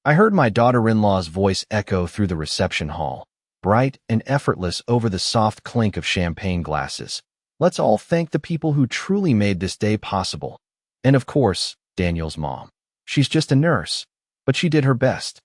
I heard my daughter-in-law's voice echo through the reception hall, bright and effortless over the soft clink of champagne glasses. Let's all thank the people who truly made this day possible. And of course, Daniel's mom. She's just a nurse, but she did her best.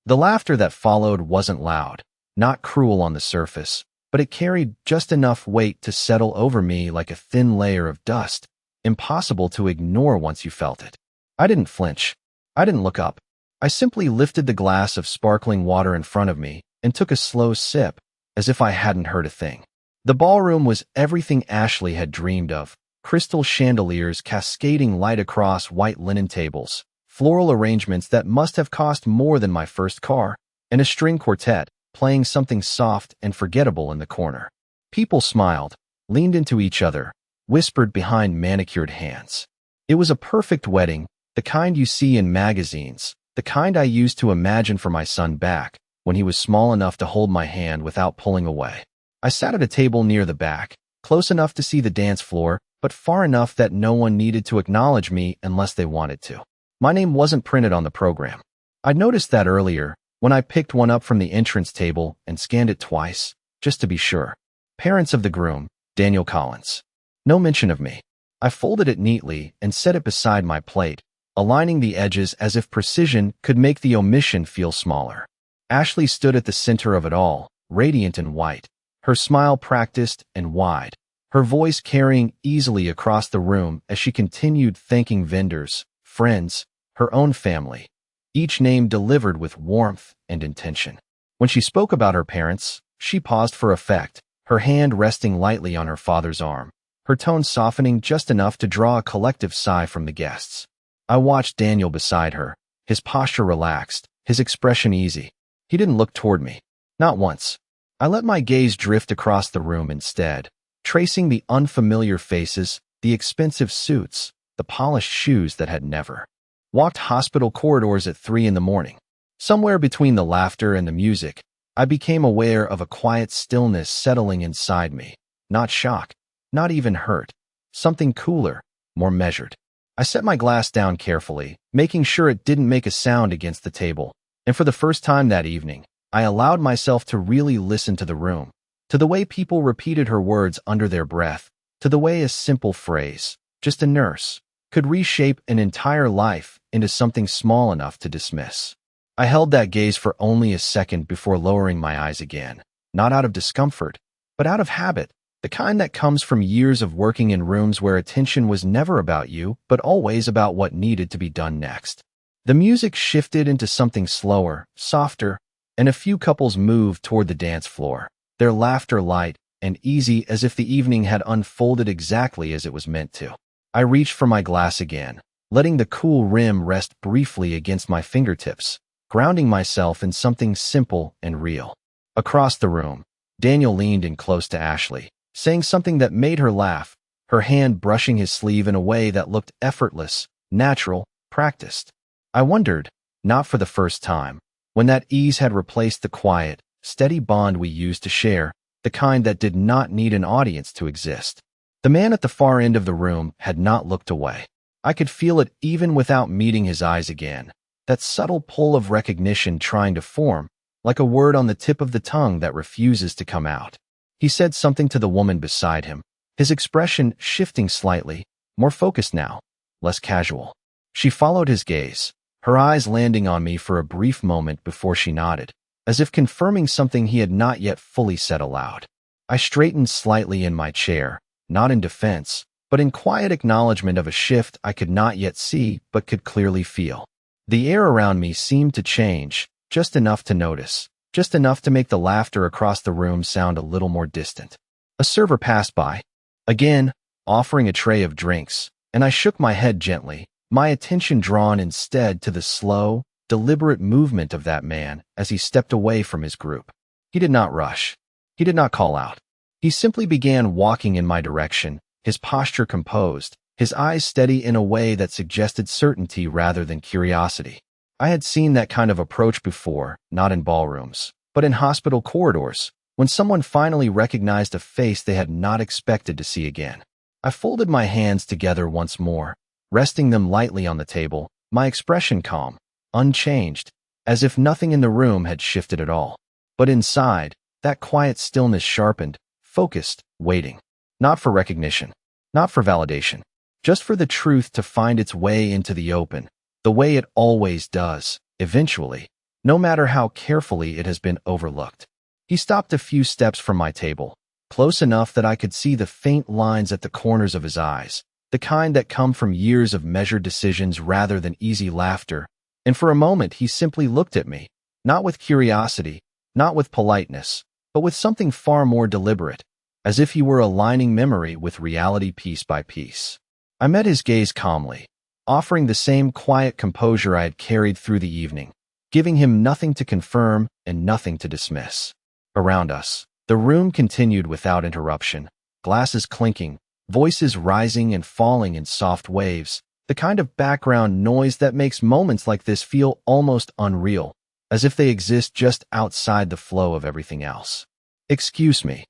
The laughter that followed wasn't loud, not cruel on the surface, but it carried just enough weight to settle over me like a thin layer of dust, impossible to ignore once you felt it. I didn't flinch. I didn't look up. I simply lifted the glass of sparkling water in front of me and took a slow sip, as if I hadn't heard a thing. The ballroom was everything Ashley had dreamed of: crystal chandeliers cascading light across white linen tables, floral arrangements that must have cost more than my first car, and a string quartet playing something soft and forgettable in the corner. People smiled, leaned into each other, whispered behind manicured hands. It was a perfect wedding, the kind you see in magazines, the kind I used to imagine for my son back when he was small enough to hold my hand without pulling away. I sat at a table near the back, close enough to see the dance floor, but far enough that no one needed to acknowledge me unless they wanted to. My name wasn't printed on the program. I'd noticed that earlier, when I picked one up from the entrance table and scanned it twice, just to be sure. Parents of the groom, Daniel Collins. No mention of me. I folded it neatly and set it beside my plate, aligning the edges as if precision could make the omission feel smaller. Ashley stood at the center of it all, radiant and white, her smile practiced and wide, her voice carrying easily across the room as she continued thanking vendors, friends, her own family, each name delivered with warmth and intention. When she spoke about her parents, she paused for effect, her hand resting lightly on her father's arm, her tone softening just enough to draw a collective sigh from the guests. I watched Daniel beside her, his posture relaxed, his expression easy. He didn't look toward me. Not once. I let my gaze drift across the room instead, tracing the unfamiliar faces, the expensive suits, the polished shoes that had never walked hospital corridors at 3 in the morning. Somewhere between the laughter and the music, I became aware of a quiet stillness settling inside me. Not shock, not even hurt. Something cooler, more measured. I set my glass down carefully, making sure it didn't make a sound against the table. And for the first time that evening, I allowed myself to really listen to the room, to the way people repeated her words under their breath, to the way a simple phrase, just a nurse, could reshape an entire life into something small enough to dismiss. I held that gaze for only a second before lowering my eyes again, not out of discomfort, but out of habit, the kind that comes from years of working in rooms where attention was never about you, but always about what needed to be done next. The music shifted into something slower, softer, and a few couples moved toward the dance floor, their laughter light and easy as if the evening had unfolded exactly as it was meant to. I reached for my glass again, letting the cool rim rest briefly against my fingertips, grounding myself in something simple and real. Across the room, Daniel leaned in close to Ashley, saying something that made her laugh, her hand brushing his sleeve in a way that looked effortless, natural, practiced. I wondered, not for the first time, when that ease had replaced the quiet, steady bond we used to share, the kind that did not need an audience to exist. The man at the far end of the room had not looked away. I could feel it even without meeting his eyes again, that subtle pull of recognition trying to form, like a word on the tip of the tongue that refuses to come out. He said something to the woman beside him, his expression shifting slightly, more focused now, less casual. She followed his gaze, her eyes landing on me for a brief moment before she nodded, as if confirming something he had not yet fully said aloud. I straightened slightly in my chair, not in defense, but in quiet acknowledgement of a shift I could not yet see but could clearly feel. The air around me seemed to change, just enough to notice, just enough to make the laughter across the room sound a little more distant. A server passed by, again, offering a tray of drinks, and I shook my head gently, my attention drawn instead to the slow, deliberate movement of that man as he stepped away from his group. He did not rush. He did not call out. He simply began walking in my direction, his posture composed, his eyes steady in a way that suggested certainty rather than curiosity. I had seen that kind of approach before, not in ballrooms, but in hospital corridors, when someone finally recognized a face they had not expected to see again. I folded my hands together once more, resting them lightly on the table, my expression calm, unchanged, as if nothing in the room had shifted at all. But inside, that quiet stillness sharpened, focused, waiting. Not for recognition, not for validation, just for the truth to find its way into the open, the way it always does, eventually, no matter how carefully it has been overlooked. He stopped a few steps from my table, close enough that I could see the faint lines at the corners of his eyes, the kind that come from years of measured decisions rather than easy laughter, and for a moment he simply looked at me, not with curiosity, not with politeness, but with something far more deliberate, as if he were aligning memory with reality piece by piece. I met his gaze calmly, offering the same quiet composure I had carried through the evening, giving him nothing to confirm and nothing to dismiss. Around us, the room continued without interruption, glasses clinking, voices rising and falling in soft waves, the kind of background noise that makes moments like this feel almost unreal, as if they exist just outside the flow of everything else. "Excuse me,"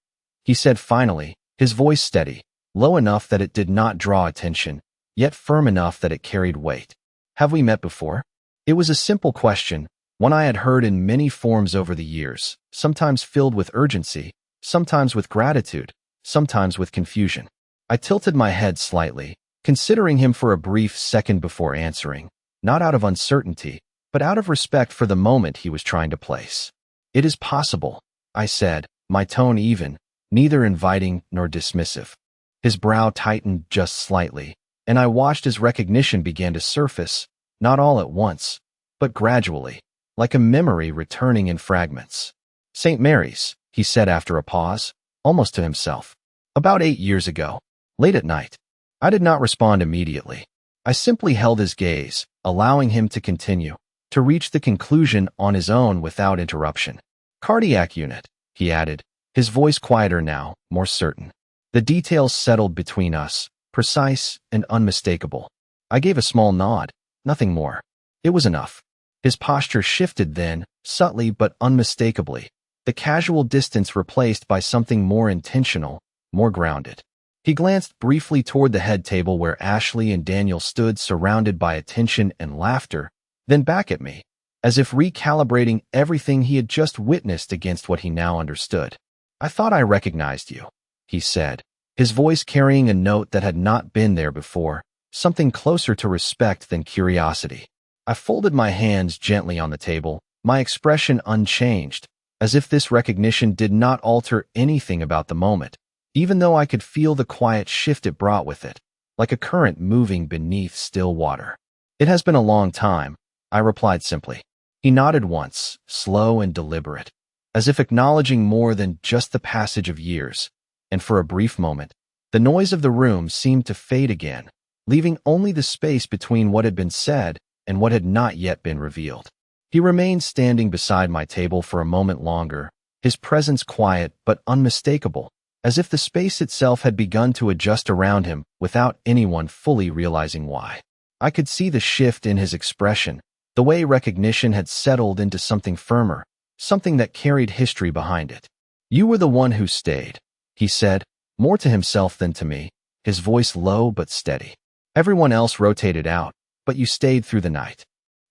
he said finally, his voice steady, low enough that it did not draw attention, yet firm enough that it carried weight. "Have we met before?" It was a simple question, one I had heard in many forms over the years, sometimes filled with urgency, sometimes with gratitude, sometimes with confusion. I tilted my head slightly, considering him for a brief second before answering, not out of uncertainty, but out of respect for the moment he was trying to place. "It is possible," I said, my tone even, neither inviting nor dismissive. His brow tightened just slightly, and I watched as recognition began to surface, not all at once, but gradually, like a memory returning in fragments. "St. Mary's," he said after a pause, almost to himself. "About 8 years ago, late at night." I did not respond immediately. I simply held his gaze, allowing him to continue, to reach the conclusion on his own without interruption. "Cardiac unit," he added, his voice quieter now, more certain. The details settled between us, precise and unmistakable. I gave a small nod, nothing more. It was enough. His posture shifted then, subtly but unmistakably, the casual distance replaced by something more intentional, more grounded. He glanced briefly toward the head table where Ashley and Daniel stood surrounded by attention and laughter, then back at me, as if recalibrating everything he had just witnessed against what he now understood. "I thought I recognized you," he said, his voice carrying a note that had not been there before, something closer to respect than curiosity. I folded my hands gently on the table, my expression unchanged, as if this recognition did not alter anything about the moment, even though I could feel the quiet shift it brought with it, like a current moving beneath still water. "It has been a long time," I replied simply. He nodded once, slow and deliberate, as if acknowledging more than just the passage of years, and for a brief moment, the noise of the room seemed to fade again, leaving only the space between what had been said and what had not yet been revealed. He remained standing beside my table for a moment longer, his presence quiet but unmistakable, as if the space itself had begun to adjust around him without anyone fully realizing why. I could see the shift in his expression, the way recognition had settled into something firmer, something that carried history behind it. "You were the one who stayed," he said, more to himself than to me, his voice low but steady. "Everyone else rotated out, but you stayed through the night."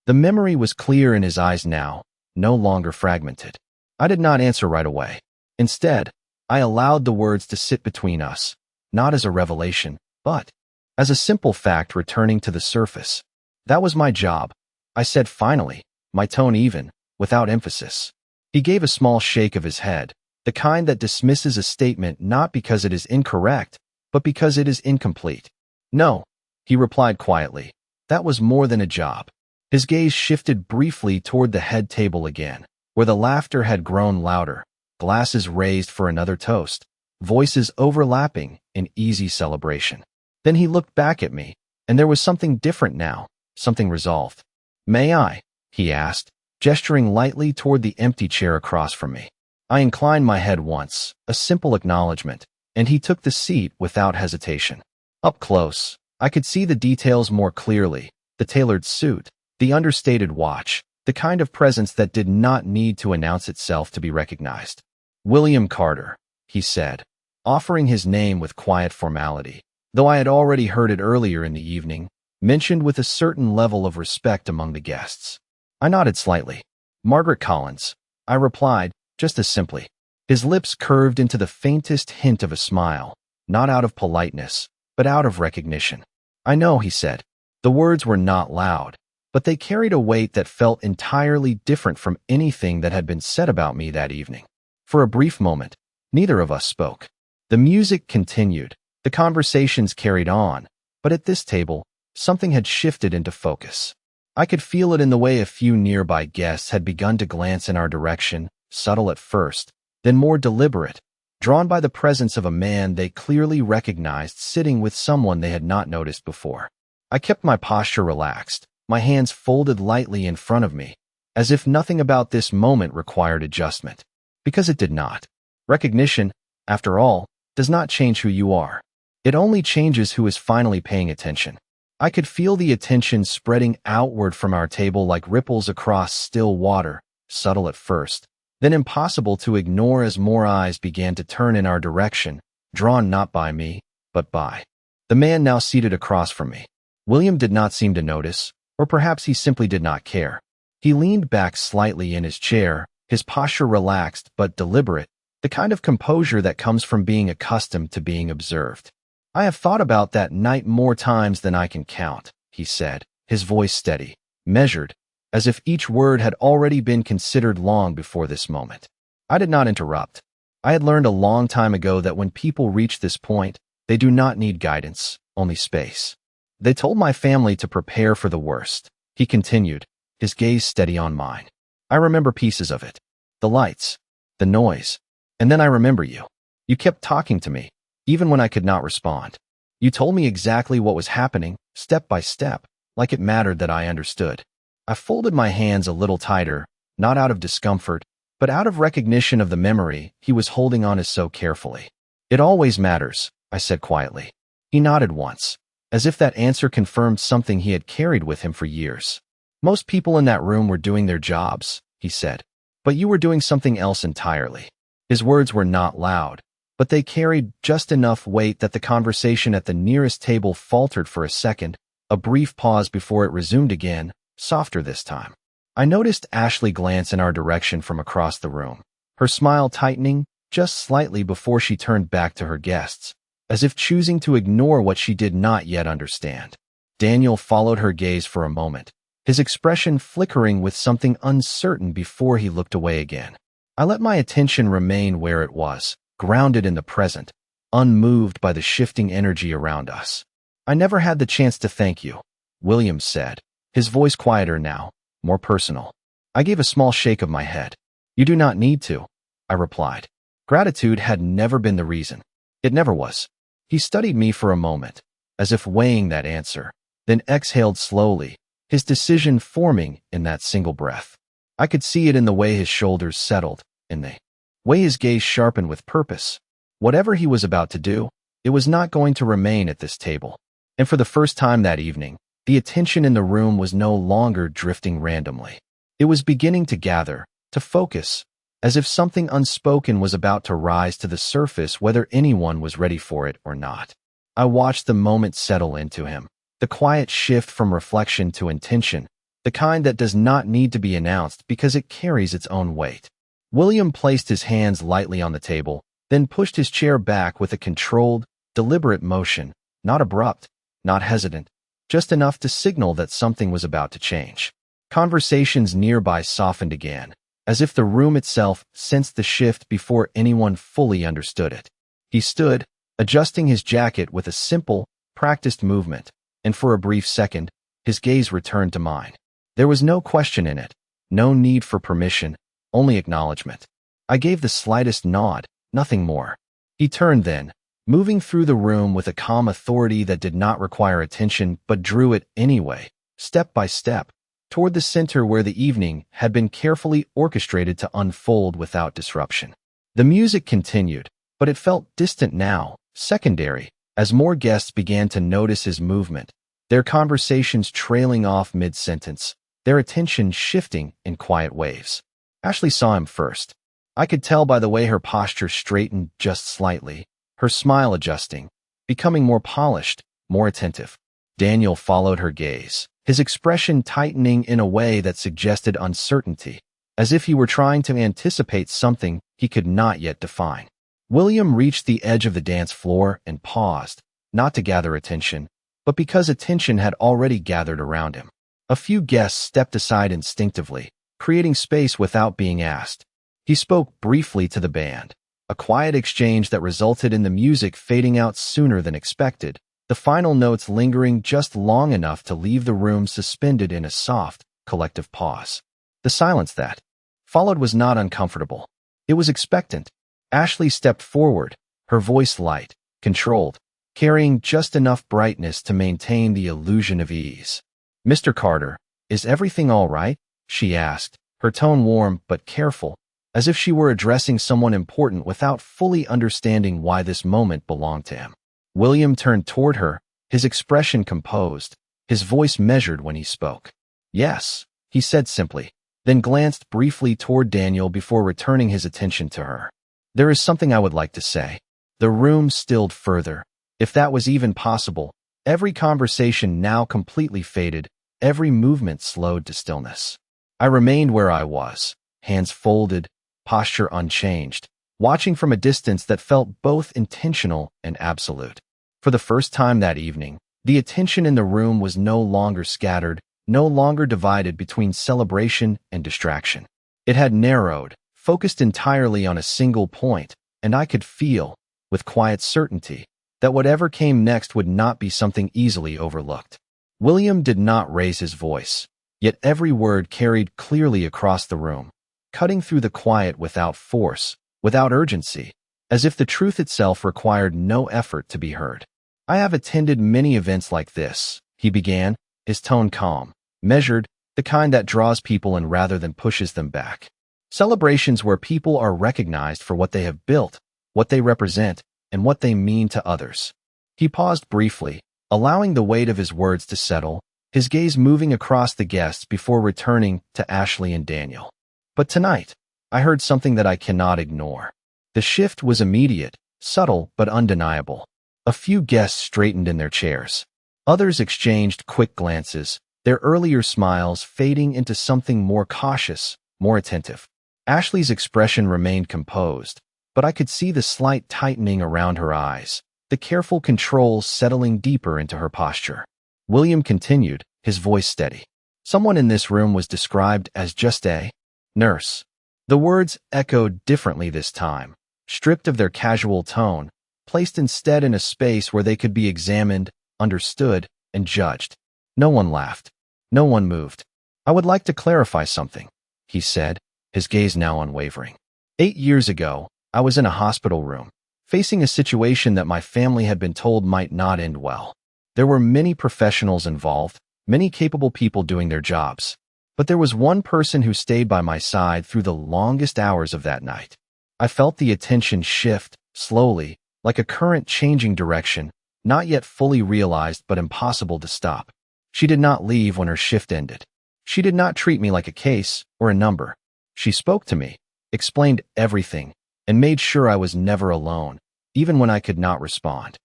The memory was clear in his eyes now, no longer fragmented. I did not answer right away. Instead, I allowed the words to sit between us, not as a revelation, but as a simple fact returning to the surface. "That was my job," I said finally, my tone even, without emphasis. He gave a small shake of his head, the kind that dismisses a statement not because it is incorrect, but because it is incomplete. "No," he replied quietly, "that was more than a job." His gaze shifted briefly toward the head table again, where the laughter had grown louder, glasses raised for another toast, voices overlapping in easy celebration. Then he looked back at me, and there was something different now, something resolved. "May I?" he asked, gesturing lightly toward the empty chair across from me. I inclined my head once, a simple acknowledgement, and he took the seat without hesitation. Up close, I could see the details more clearly, the tailored suit, the understated watch, the kind of presence that did not need to announce itself to be recognized. "William Carter," he said, offering his name with quiet formality, though I had already heard it earlier in the evening, mentioned with a certain level of respect among the guests. I nodded slightly. Margaret Collins, I replied, just as simply. His lips curved into the faintest hint of a smile, not out of politeness, but out of recognition. I know, he said. The words were not loud, but they carried a weight that felt entirely different from anything that had been said about me that evening. For a brief moment, neither of us spoke. The music continued, the conversations carried on, but at this table, something had shifted into focus. I could feel it in the way a few nearby guests had begun to glance in our direction, subtle at first, then more deliberate, drawn by the presence of a man they clearly recognized sitting with someone they had not noticed before. I kept my posture relaxed, my hands folded lightly in front of me, as if nothing about this moment required adjustment. Because it did not. Recognition, after all, does not change who you are. It only changes who is finally paying attention. I could feel the attention spreading outward from our table like ripples across still water, subtle at first, then impossible to ignore as more eyes began to turn in our direction, drawn not by me, but by the man now seated across from me. William did not seem to notice, or perhaps he simply did not care. He leaned back slightly in his chair, his posture relaxed but deliberate, the kind of composure that comes from being accustomed to being observed. I have thought about that night more times than I can count, he said, his voice steady, measured, as if each word had already been considered long before this moment. I did not interrupt. I had learned a long time ago that when people reach this point, they do not need guidance, only space. They told my family to prepare for the worst, he continued, his gaze steady on mine. I remember pieces of it. The lights, the noise, and then I remember you. You kept talking to me, even when I could not respond. You told me exactly what was happening, step by step, like it mattered that I understood. I folded my hands a little tighter, not out of discomfort, but out of recognition of the memory he was holding on to so carefully. It always matters, I said quietly. He nodded once, as if that answer confirmed something he had carried with him for years. Most people in that room were doing their jobs, he said, but you were doing something else entirely. His words were not loud, but they carried just enough weight that the conversation at the nearest table faltered for a second, a brief pause before it resumed again, softer this time. I noticed Ashley glance in our direction from across the room, her smile tightening just slightly before she turned back to her guests, as if choosing to ignore what she did not yet understand. Daniel followed her gaze for a moment, his expression flickering with something uncertain before he looked away again. I let my attention remain where it was, grounded in the present, unmoved by the shifting energy around us. I never had the chance to thank you, William said, his voice quieter now, more personal. I gave a small shake of my head. You do not need to, I replied. Gratitude had never been the reason. It never was. He studied me for a moment, as if weighing that answer, then exhaled slowly, his decision forming in that single breath. I could see it in the way his shoulders settled, in the way his gaze sharpened with purpose. Whatever he was about to do, it was not going to remain at this table. And for the first time that evening, the attention in the room was no longer drifting randomly. It was beginning to gather, to focus, as if something unspoken was about to rise to the surface whether anyone was ready for it or not. I watched the moment settle into him, the quiet shift from reflection to intention, the kind that does not need to be announced because it carries its own weight. William placed his hands lightly on the table, then pushed his chair back with a controlled, deliberate motion, not abrupt, not hesitant, just enough to signal that something was about to change. Conversations nearby softened again, as if the room itself sensed the shift before anyone fully understood it. He stood, adjusting his jacket with a simple, practiced movement, and for a brief second, his gaze returned to mine. There was no question in it, no need for permission, only acknowledgement. I gave the slightest nod, nothing more. He turned then, moving through the room with a calm authority that did not require attention but drew it anyway, step by step, toward the center where the evening had been carefully orchestrated to unfold without disruption. The music continued, but it felt distant now, secondary, as more guests began to notice his movement, their conversations trailing off mid-sentence, their attention shifting in quiet waves. Ashley saw him first. I could tell by the way her posture straightened just slightly, her smile adjusting, becoming more polished, more attentive. Daniel followed her gaze, his expression tightening in a way that suggested uncertainty, as if he were trying to anticipate something he could not yet define. William reached the edge of the dance floor and paused, not to gather attention, but because attention had already gathered around him. A few guests stepped aside instinctively, creating space without being asked. He spoke briefly to the band, a quiet exchange that resulted in the music fading out sooner than expected, the final notes lingering just long enough to leave the room suspended in a soft, collective pause. The silence that followed was not uncomfortable. It was expectant. Ashley stepped forward, her voice light, controlled, carrying just enough brightness to maintain the illusion of ease. "Mr. Carter, is everything all right?" she asked, her tone warm but careful, as if she were addressing someone important without fully understanding why this moment belonged to him. William turned toward her, his expression composed, his voice measured when he spoke. "Yes," he said simply, then glanced briefly toward Daniel before returning his attention to her. "There is something I would like to say." The room stilled further, if that was even possible. Every conversation now completely faded, every movement slowed to stillness. I remained where I was, hands folded, posture unchanged, watching from a distance that felt both intentional and absolute. For the first time that evening, the attention in the room was no longer scattered, no longer divided between celebration and distraction. It had narrowed, focused entirely on a single point, and I could feel, with quiet certainty, that whatever came next would not be something easily overlooked. William did not raise his voice, yet every word carried clearly across the room, cutting through the quiet without force, without urgency, as if the truth itself required no effort to be heard. "I have attended many events like this," he began, his tone calm, measured, the kind that draws people in rather than pushes them back. Celebrations where people are recognized for what they have built, what they represent, and what they mean to others. He paused briefly, allowing the weight of his words to settle, his gaze moving across the guests before returning to Ashley and Daniel. "But tonight, I heard something that I cannot ignore." The shift was immediate, subtle but undeniable. A few guests straightened in their chairs. Others exchanged quick glances, their earlier smiles fading into something more cautious, more attentive. Ashley's expression remained composed, but I could see the slight tightening around her eyes, the careful control settling deeper into her posture. William continued, his voice steady. "Someone in this room was described as just a nurse." The words echoed differently this time, stripped of their casual tone, placed instead in a space where they could be examined, understood, and judged. No one laughed. No one moved. "I would like to clarify something," he said, his gaze now unwavering. 8 years ago, I was in a hospital room, facing a situation that my family had been told might not end well. There were many professionals involved, many capable people doing their jobs. But there was one person who stayed by my side through the longest hours of that night. I felt the attention shift, slowly, like a current changing direction, not yet fully realized but impossible to stop. She did not leave when her shift ended. She did not treat me like a case or a number. She spoke to me, explained everything, and made sure I was never alone, even when I could not respond.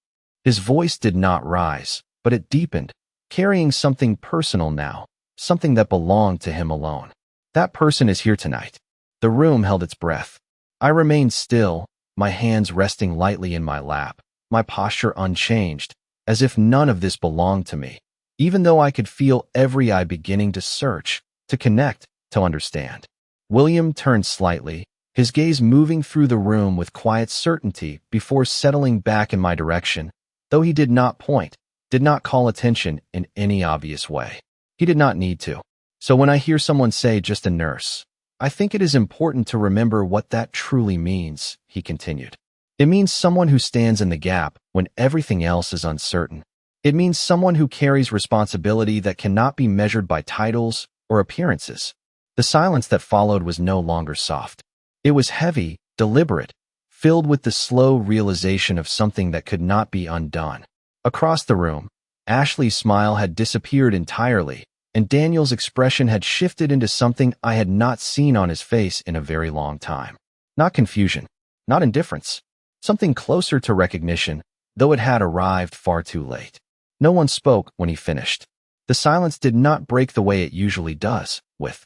His voice did not rise, but it deepened, carrying something personal now, something that belonged to him alone. "That person is here tonight." The room held its breath. I remained still, my hands resting lightly in my lap, my posture unchanged, as if none of this belonged to me, even though I could feel every eye beginning to search, to connect, to understand. William turned slightly, his gaze moving through the room with quiet certainty before settling back in my direction, though he did not point, did not call attention in any obvious way. He did not need to. So when I hear someone say just a nurse, I think it is important to remember what that truly means, he continued. It means someone who stands in the gap when everything else is uncertain. It means someone who carries responsibility that cannot be measured by titles or appearances. The silence that followed was no longer soft. It was heavy, deliberate, filled with the slow realization of something that could not be undone. Across the room, Ashley's smile had disappeared entirely, and Daniel's expression had shifted into something I had not seen on his face in a very long time. Not confusion, not indifference, something closer to recognition, though it had arrived far too late. No one spoke when he finished. The silence did not break the way it usually does, with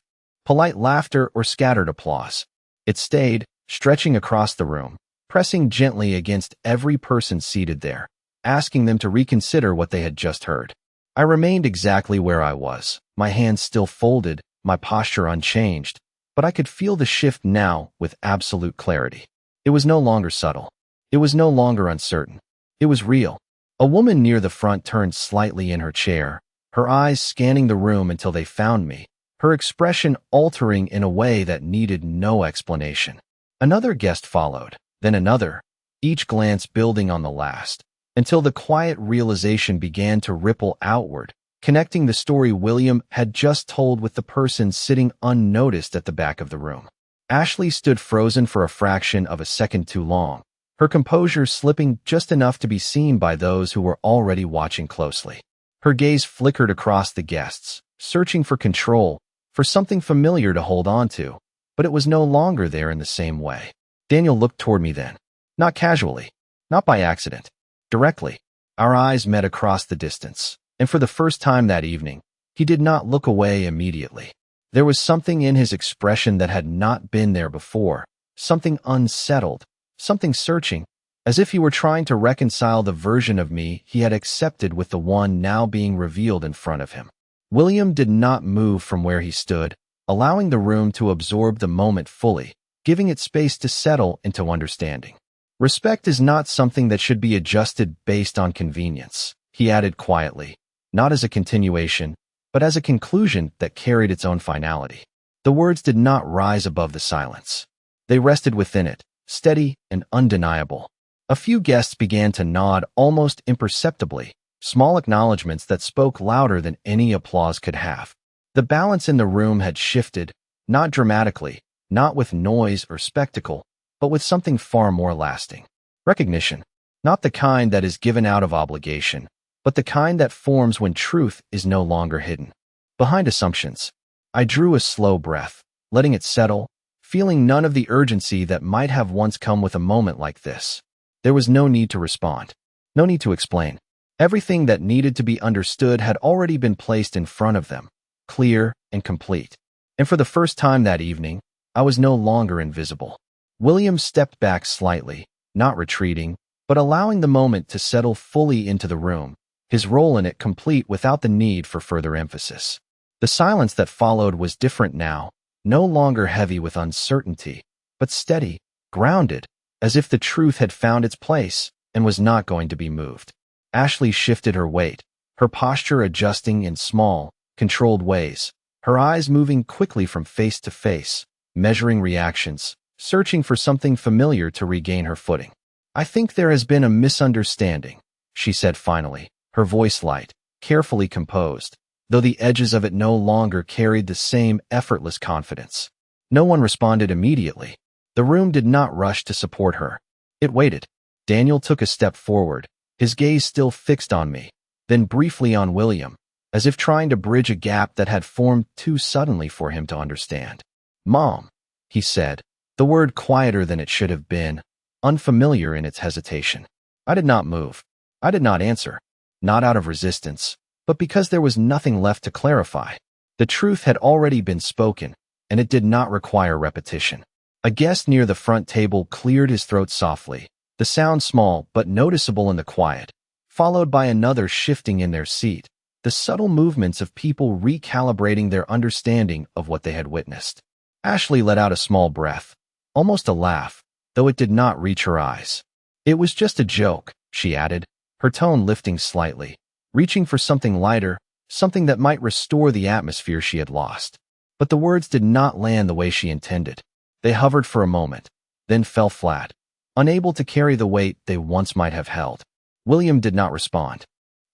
polite laughter, or scattered applause. It stayed, stretching across the room, pressing gently against every person seated there, asking them to reconsider what they had just heard. I remained exactly where I was, my hands still folded, my posture unchanged, but I could feel the shift now with absolute clarity. It was no longer subtle. It was no longer uncertain. It was real. A woman near the front turned slightly in her chair, her eyes scanning the room until they found me, her expression altering in a way that needed no explanation. Another guest followed, then another, each glance building on the last, until the quiet realization began to ripple outward, connecting the story William had just told with the person sitting unnoticed at the back of the room. Ashley stood frozen for a fraction of a second too long, her composure slipping just enough to be seen by those who were already watching closely. Her gaze flickered across the guests, searching for control, for something familiar to hold on to, but it was no longer there in the same way. Daniel looked toward me then, not casually, not by accident, directly. Our eyes met across the distance, and for the first time that evening, he did not look away immediately. There was something in his expression that had not been there before, something unsettled, something searching, as if he were trying to reconcile the version of me he had accepted with the one now being revealed in front of him. William did not move from where he stood, allowing the room to absorb the moment fully, giving it space to settle into understanding. Respect is not something that should be adjusted based on convenience, he added quietly, not as a continuation, but as a conclusion that carried its own finality. The words did not rise above the silence. They rested within it, steady and undeniable. A few guests began to nod almost imperceptibly, small acknowledgments that spoke louder than any applause could have. The balance in the room had shifted, not dramatically, not with noise or spectacle, but with something far more lasting. Recognition, not the kind that is given out of obligation, but the kind that forms when truth is no longer hidden behind assumptions. I drew a slow breath, letting it settle, feeling none of the urgency that might have once come with a moment like this. There was no need to respond, no need to explain. Everything that needed to be understood had already been placed in front of them, clear and complete. And for the first time that evening, I was no longer invisible. William stepped back slightly, not retreating, but allowing the moment to settle fully into the room, his role in it complete without the need for further emphasis. The silence that followed was different now, no longer heavy with uncertainty, but steady, grounded, as if the truth had found its place and was not going to be moved. Ashley shifted her weight, her posture adjusting in small, controlled ways, her eyes moving quickly from face to face, measuring reactions, searching for something familiar to regain her footing. "I think there has been a misunderstanding," she said finally, her voice light, carefully composed, though the edges of it no longer carried the same effortless confidence. No one responded immediately. The room did not rush to support her. It waited. Daniel took a step forward, his gaze still fixed on me, then briefly on William, as if trying to bridge a gap that had formed too suddenly for him to understand. "Mom," he said, the word quieter than it should have been, unfamiliar in its hesitation. I did not move. I did not answer, not out of resistance, but because there was nothing left to clarify. The truth had already been spoken, and it did not require repetition. A guest near the front table cleared his throat softly, the sound small but noticeable in the quiet, followed by another shifting in their seat, the subtle movements of people recalibrating their understanding of what they had witnessed. Ashley let out a small breath, almost a laugh, though it did not reach her eyes. "It was just a joke," she added, her tone lifting slightly, reaching for something lighter, something that might restore the atmosphere she had lost. But the words did not land the way she intended. They hovered for a moment, then fell flat, unable to carry the weight they once might have held. William did not respond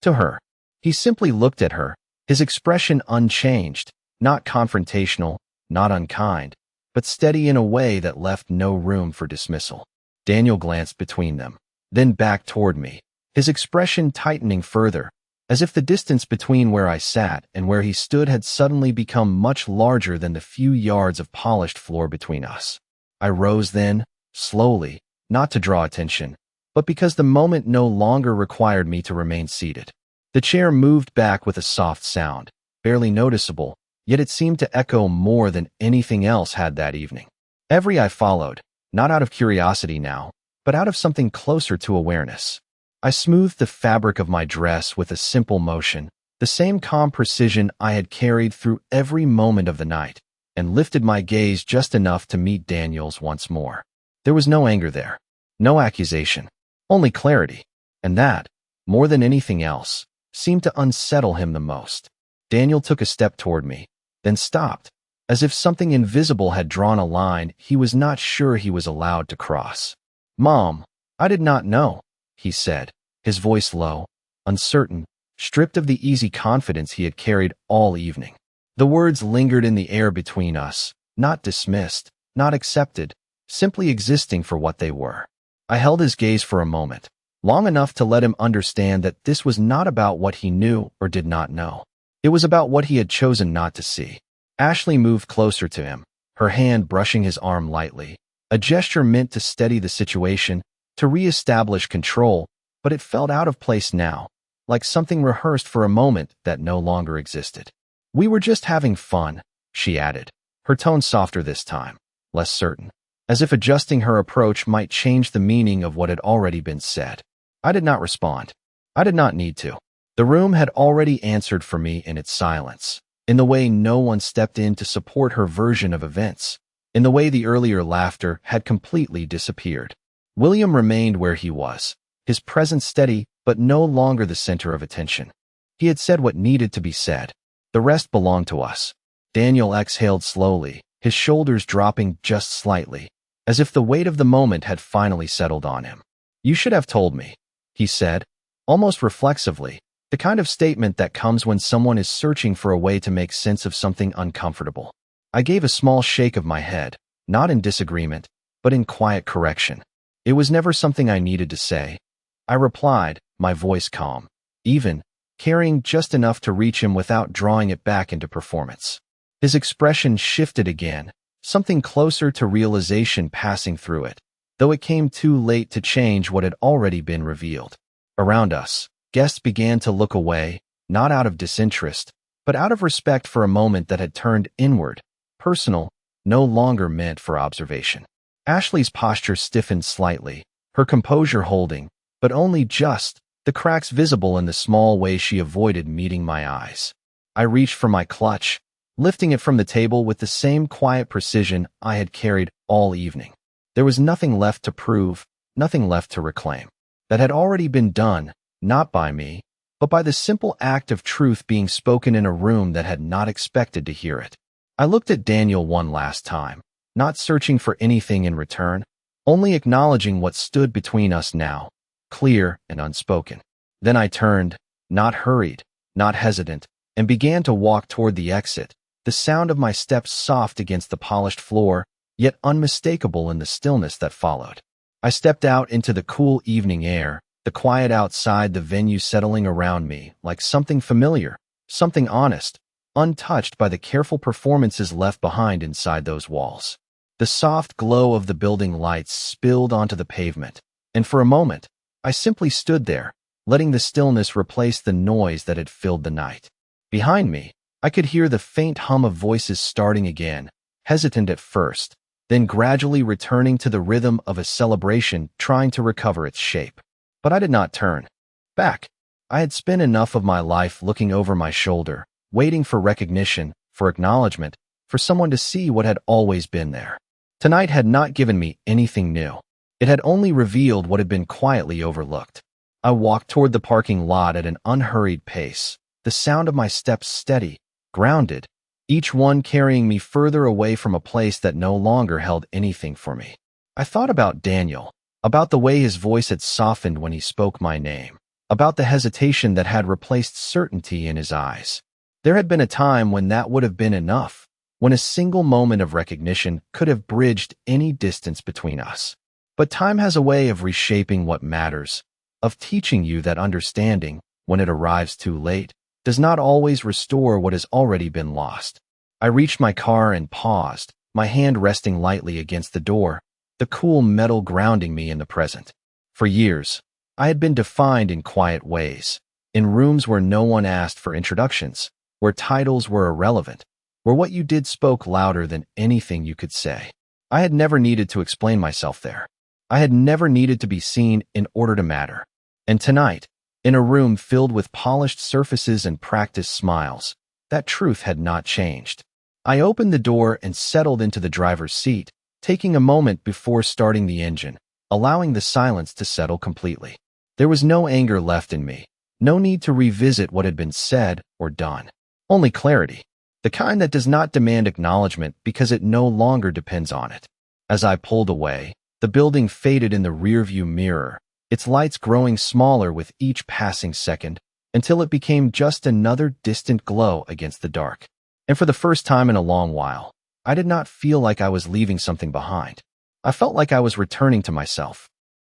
to her. He simply looked at her, his expression unchanged, not confrontational, not unkind, but steady in a way that left no room for dismissal. Daniel glanced between them, then back toward me, his expression tightening further, as if the distance between where I sat and where he stood had suddenly become much larger than the few yards of polished floor between us. I rose then, slowly, not to draw attention, but because the moment no longer required me to remain seated. The chair moved back with a soft sound, barely noticeable, yet it seemed to echo more than anything else had that evening. Every I followed, not out of curiosity now, but out of something closer to awareness. I smoothed the fabric of my dress with a simple motion, the same calm precision I had carried through every moment of the night, and lifted my gaze just enough to meet Daniel's once more. There was no anger there, no accusation, only clarity, and that, more than anything else, seemed to unsettle him the most. Daniel took a step toward me, then stopped, as if something invisible had drawn a line he was not sure he was allowed to cross. "Mom, I did not know," he said, his voice low, uncertain, stripped of the easy confidence he had carried all evening. The words lingered in the air between us, not dismissed, not accepted, simply existing for what they were. I held his gaze for a moment, long enough to let him understand that this was not about what he knew or did not know. It was about what he had chosen not to see. Ashley moved closer to him, her hand brushing his arm lightly, a gesture meant to steady the situation, to re-establish control, but it felt out of place now, like something rehearsed for a moment that no longer existed. "We were just having fun," she added, her tone softer this time, less certain, as if adjusting her approach might change the meaning of what had already been said. I did not respond. I did not need to. The room had already answered for me in its silence, in the way no one stepped in to support her version of events, in the way the earlier laughter had completely disappeared. William remained where he was, his presence steady but no longer the center of attention. He had said what needed to be said. The rest belonged to us. Daniel exhaled slowly, his shoulders dropping just slightly, as if the weight of the moment had finally settled on him. "You should have told me," he said, almost reflexively, the kind of statement that comes when someone is searching for a way to make sense of something uncomfortable. I gave a small shake of my head, not in disagreement, but in quiet correction. It was never something I needed to say. I replied, my voice calm, even, carrying just enough to reach him without drawing it back into performance. His expression shifted again, something closer to realization passing through it, though it came too late to change what had already been revealed. Around us, guests began to look away, not out of disinterest, but out of respect for a moment that had turned inward, personal, no longer meant for observation. Ashley's posture stiffened slightly, her composure holding, but only just, the cracks visible in the small way she avoided meeting my eyes. I reached for my clutch, lifting it from the table with the same quiet precision I had carried all evening. There was nothing left to prove, nothing left to reclaim. That had already been done, not by me, but by the simple act of truth being spoken in a room that had not expected to hear it. I looked at Daniel one last time, not searching for anything in return, only acknowledging what stood between us now, clear and unspoken. Then I turned, not hurried, not hesitant, and began to walk toward the exit, the sound of my steps soft against the polished floor, yet unmistakable in the stillness that followed. I stepped out into the cool evening air, the quiet outside the venue settling around me like something familiar, something honest, untouched by the careful performances left behind inside those walls. The soft glow of the building lights spilled onto the pavement, and for a moment, I simply stood there, letting the stillness replace the noise that had filled the night. Behind me, I could hear the faint hum of voices starting again, hesitant at first, then gradually returning to the rhythm of a celebration trying to recover its shape. But I did not turn back. I had spent enough of my life looking over my shoulder, waiting for recognition, for acknowledgement, for someone to see what had always been there. Tonight had not given me anything new. It had only revealed what had been quietly overlooked. I walked toward the parking lot at an unhurried pace, the sound of my steps steady, grounded, each one carrying me further away from a place that no longer held anything for me. I thought about Daniel, about the way his voice had softened when he spoke my name, about the hesitation that had replaced certainty in his eyes. There had been a time when that would have been enough, when a single moment of recognition could have bridged any distance between us. But time has a way of reshaping what matters, of teaching you that understanding, when it arrives too late, does not always restore what has already been lost. I reached my car and paused, my hand resting lightly against the door, the cool metal grounding me in the present. For years, I had been defined in quiet ways, in rooms where no one asked for introductions, where titles were irrelevant, where what you did spoke louder than anything you could say. I had never needed to explain myself there. I had never needed to be seen in order to matter. And tonight, in a room filled with polished surfaces and practiced smiles, that truth had not changed. I opened the door and settled into the driver's seat, taking a moment before starting the engine, allowing the silence to settle completely. There was no anger left in me, no need to revisit what had been said or done. Only clarity, the kind that does not demand acknowledgement because it no longer depends on it. As I pulled away, the building faded in the rearview mirror, its lights growing smaller with each passing second, until it became just another distant glow against the dark. And for the first time in a long while, I did not feel like I was leaving something behind. I felt like I was returning to myself,